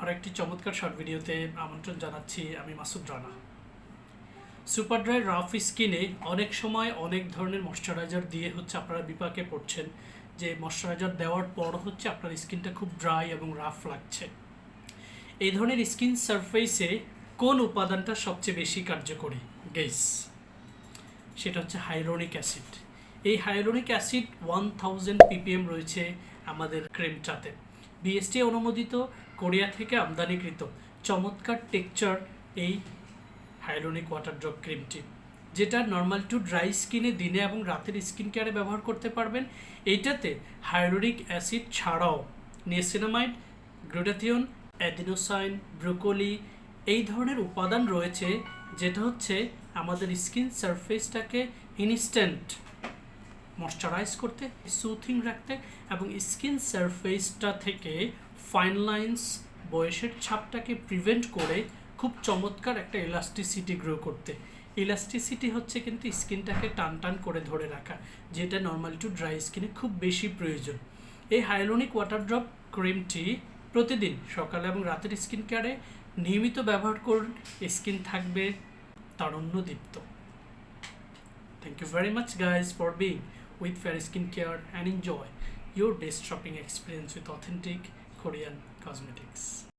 আরেকটি চমৎকার শর্ট ভিডিওতে আমন্ত্রণ জানাচ্ছি। আমি Masud Rana. Super dry rough স্কিনে অনেক সময় অনেক ধরনের ময়শ্চারাইজার দিয়ে আপনারা বিপাকে পড়ছেন যে ময়শ্চারাইজার দেওয়ার পর আপনার স্কিনটা খুব ড্রাই এবং রাফ লাগছে। এই ধরনের স্কিন সারফেসে কোন উপাদানটা সবচেয়ে বেশি কার্যকরী? গেস। সেটা হাইলোনিক অ্যাসিড। এই হাইলোনিক অ্যাসিড 1000 ppm রয়েছে আমাদের ক্রিমটাতে। বিএসটি অনুমোদিত, কোরিয়া থেকে আমদানিকৃত চমৎকার টেক্সচার এই হাইলোনিক ওয়াটার ড্রপ ক্রিমটি, যেটা নর্মাল টু ড্রাই স্কিনে দিনে এবং রাতের স্কিন কেয়ারে ব্যবহার করতে পারবেন। এইটাতে হাইলোনিক অ্যাসিড ছাড়াও নিয়াসিনামাইড, গ্লুটাথিয়ন, অ্যাডিনোসাইন, ব্রোকলি এই ধরনের উপাদান রয়েছে, যেটা আমাদের স্কিন সারফেসটাকে ইনস্ট্যান্ট ময়শ্চারাইজ করতে, সুথিং রাখতে এবং স্কিন সারফেসটা থেকে ফাইন লাইন্স, বয়সের ছাপটাকে প্রিভেন্ট করে খুব চমৎকার একটা ইলাস্টিসিটি গ্রো করতে। ইলাস্টিসিটি কিন্তু স্কিনটাকে টান টান করে ধরে রাখা, যেটা নর্মাল টু ড্রাই স্কিনে খুব বেশি প্রয়োজন। এই হাইলোনিক ওয়াটার ড্রপ ক্রিমটি প্রতিদিন সকালে এবং রাতের স্কিন কেয়ারে নিয়মিত ব্যবহার করুন, স্কিন থাকবে তারুণ্যদীপ্ত। Thank you very much guys for being with Fair Skincare and enjoy your best shopping experience with authentic Korean cosmetics.